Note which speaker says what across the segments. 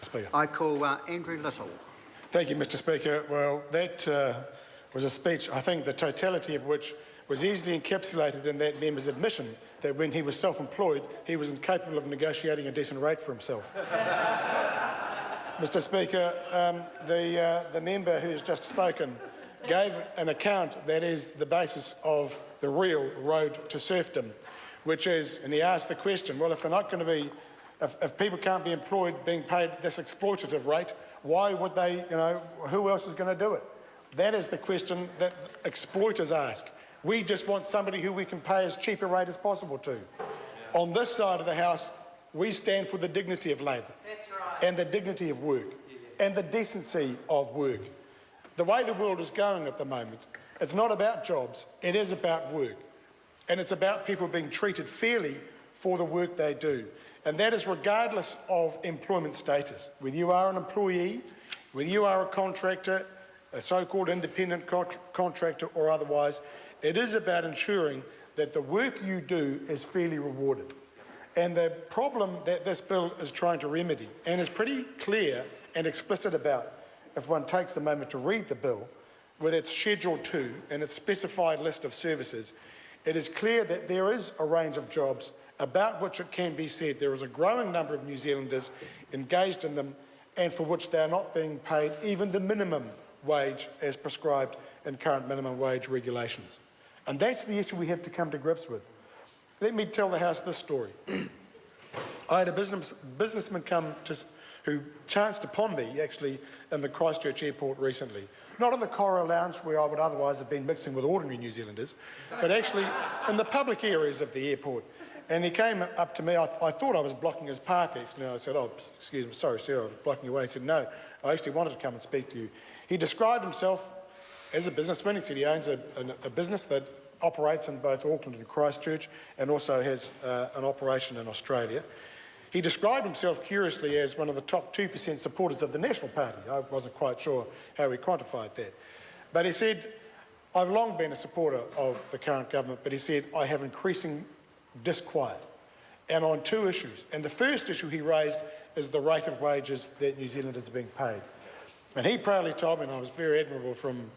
Speaker 1: Speaker.
Speaker 2: I call Andrew Little.
Speaker 1: Thank you, Mr. Speaker. Well, that was a speech, I think the totality of which was easily encapsulated in that member's admission that when he was self-employed, he was incapable of negotiating a decent rate for himself. Mr. Speaker, the member who has just spoken gave an account that is the basis of the real road to serfdom, which is, and he asked the question, well, if they're not going to be, if people can't be employed being paid this exploitative rate, why would they, who else is going to do it? That is the question that exploiters ask. We just want somebody who we can pay as cheap a rate as possible to. On this side of the House, we stand for the dignity of labour. That's right. And the dignity of work and the decency of work. The way the world is going at the moment, it's not about jobs, it is about work. And it's about people being treated fairly for the work they do. And that is regardless of employment status. Whether you are an employee, whether you are a contractor, a so-called independent contractor or otherwise, it is about ensuring that the work you do is fairly rewarded. And the problem that this bill is trying to remedy, and is pretty clear and explicit about, if one takes the moment to read the bill, with its Schedule 2 and its specified list of services, it is clear that there is a range of jobs about which it can be said there is a growing number of New Zealanders engaged in them and for which they are not being paid even the minimum wage as prescribed in current minimum wage regulations. And that's the issue we have to come to grips with. Let me tell the House this story. I had a businessman who chanced upon me, actually, in the Christchurch airport recently. Not in the Cora Lounge, where I would otherwise have been mixing with ordinary New Zealanders, but actually in the public areas of the airport. And he came up to me. I thought I was blocking his path, actually. And I said, oh, excuse me, sorry, sir, I was blocking your way. He said, no, I actually wanted to come and speak to you. He described himself as a businessman. He said he owns a business that operates in both Auckland and Christchurch and also has an operation in Australia. He described himself curiously as one of the top 2% supporters of the National Party. I wasn't quite sure how he quantified that. But he said, I've long been a supporter of the current government, but he said, I have increasing disquiet, and on two issues. And the first issue he raised is the rate of wages that New Zealanders are being paid. And he proudly told me, and I was very admirable from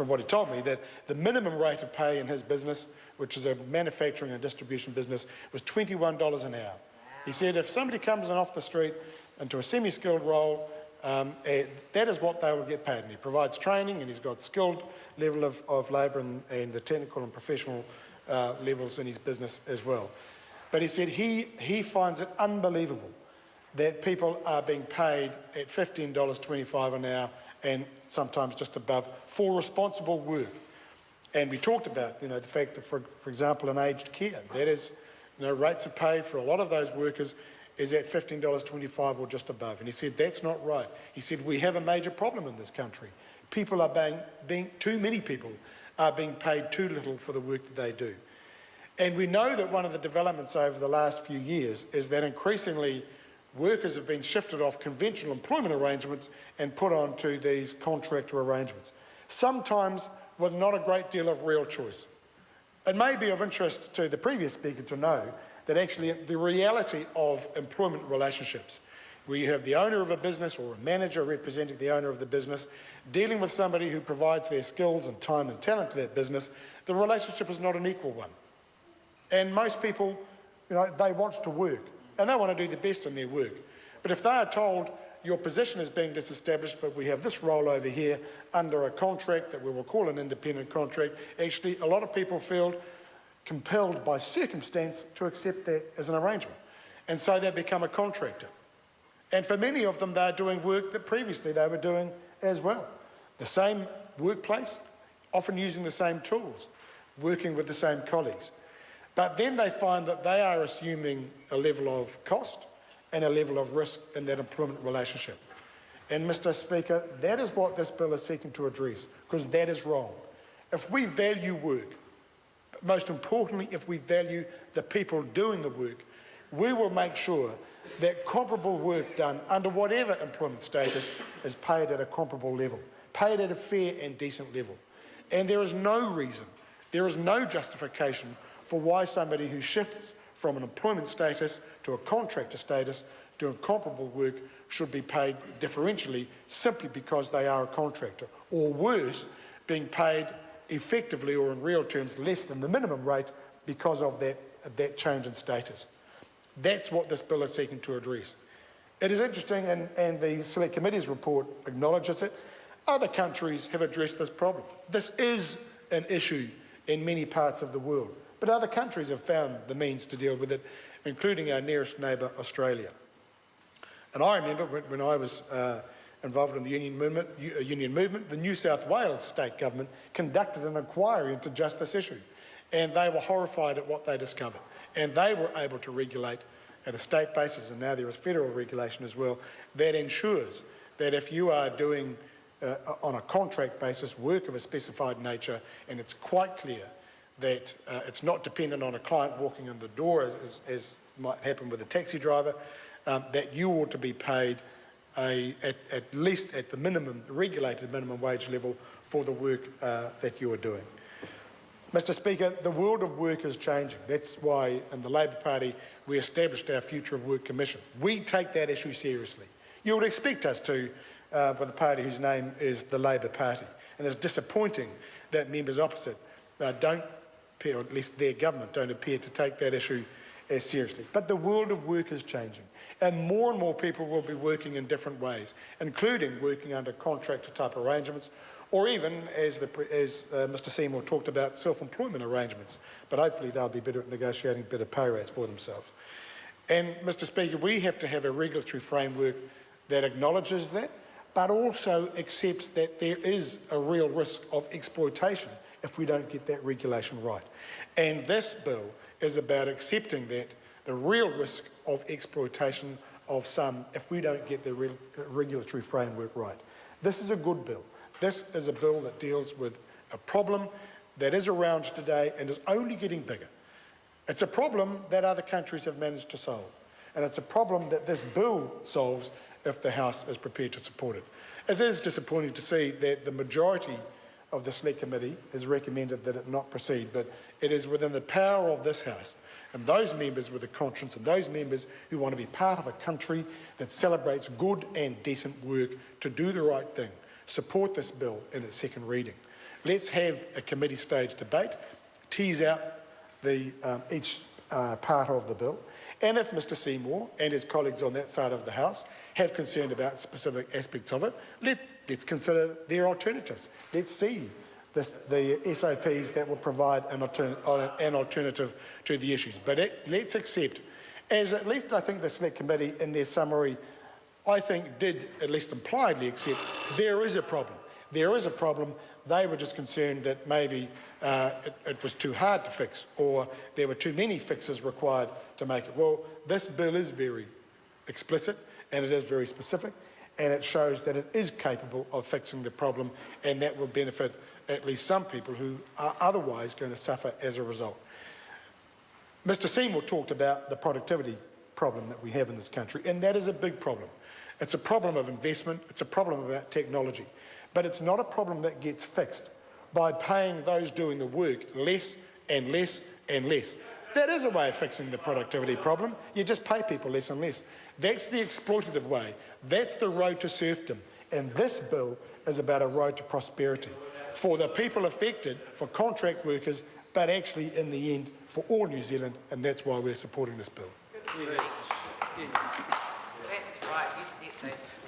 Speaker 1: what he told me, that the minimum rate of pay in his business, which is a manufacturing and distribution business, was $21 an hour. He said if somebody comes in off the street into a semi-skilled role, that is what they will get paid. And he provides training, and he's got skilled level of labour and the technical and professional levels in his business as well. But he said he finds it unbelievable that people are being paid at $15.25 an hour and sometimes just above for responsible work. And we talked about, the fact that, for example, in aged care, that is, rates of pay for a lot of those workers is at $15.25 or just above. And he said that's not right. He said we have a major problem in this country. People are too many people are being paid too little for the work that they do. And we know that one of the developments over the last few years is that increasingly workers have been shifted off conventional employment arrangements and put onto these contractor arrangements, sometimes with not a great deal of real choice. It may be of interest to the previous speaker to know that actually the reality of employment relationships, where you have the owner of a business or a manager representing the owner of the business, dealing with somebody who provides their skills and time and talent to that business, the relationship is not an equal one. And most people, they want to work and they want to do the best in their work. But if they are told your position is being disestablished, but we have this role over here under a contract that we will call an independent contract, actually a lot of people feel compelled by circumstance to accept that as an arrangement. And so they become a contractor. And for many of them, they're doing work that previously they were doing as well. The same workplace, often using the same tools, working with the same colleagues. But then they find that they are assuming a level of cost and a level of risk in that employment relationship. And Mr. Speaker, that is what this bill is seeking to address, because that is wrong. If we value work, most importantly, if we value the people doing the work, we will make sure that comparable work done under whatever employment status is paid at a comparable level, paid at a fair and decent level. And there is no reason, there is no justification for why somebody who shifts from an employment status to a contractor status doing comparable work should be paid differentially simply because they are a contractor, or worse, being paid effectively or in real terms less than the minimum rate because of that change in status. That's what this bill is seeking to address. It is interesting, and the Select Committee's report acknowledges it, other countries have addressed this problem. This is an issue in many parts of the world, but other countries have found the means to deal with it, including our nearest neighbour, Australia. And I remember when I was involved in the union movement, the New South Wales state government conducted an inquiry into just this issue, and they were horrified at what they discovered. And they were able to regulate at a state basis, and now there is federal regulation as well, that ensures that if you are doing on a contract basis work of a specified nature, and it's quite clear that it's not dependent on a client walking in the door, as might happen with a taxi driver, that you ought to be paid at least at the minimum, regulated minimum wage level for the work that you are doing. Mr. Speaker, the world of work is changing. That's why in the Labor Party we established our Future of Work Commission. We take that issue seriously. You would expect us to with a party whose name is the Labor Party. And it's disappointing that members opposite don't appear, or at least their government don't appear to take that issue as seriously. But the world of work is changing, and more people will be working in different ways, including working under contractor type arrangements, or even, as Mr. Seymour talked about, self-employment arrangements. But hopefully they'll be better at negotiating better pay rates for themselves. And, Mr. Speaker, we have to have a regulatory framework that acknowledges that, but also accepts that there is a real risk of exploitation if we don't get that regulation right. And this bill is about accepting that the real risk of exploitation of some if we don't get the regulatory framework right. This is a good bill. This is a bill that deals with a problem that is around today and is only getting bigger. It's a problem that other countries have managed to solve, and it's a problem that this bill solves if the House is prepared to support it. It is disappointing to see that the majority of the Select Committee has recommended that it not proceed, but it is within the power of this House and those members with a conscience and those members who want to be part of a country that celebrates good and decent work to do the right thing, support this bill in its second reading. Let's have a committee stage debate, tease out each part of the bill, and if Mr. Seymour and his colleagues on that side of the House have concern about specific aspects of it, let's consider their alternatives. Let's see the SOPs that will provide an alternative to the issues. But let's accept, as at least I think the Select Committee in their summary, I think did at least impliedly accept, there is a problem. There is a problem. They were just concerned that maybe it was too hard to fix, or there were too many fixes required to make it. Well, this bill is very explicit and it is very specific, and it shows that it is capable of fixing the problem, and that will benefit at least some people who are otherwise going to suffer as a result. Mr. Seymour talked about the productivity problem that we have in this country, and that is a big problem. It's a problem of investment, it's a problem about technology, but it's not a problem that gets fixed by paying those doing the work less and less and less. That is a way of fixing the productivity problem. You just pay people less and less. That's the exploitative way. That's the road to serfdom. And this bill is about a road to prosperity for the people affected, for contract workers, but actually in the end for all New Zealand, and that's why we're supporting this bill.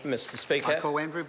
Speaker 2: Mr. Speaker.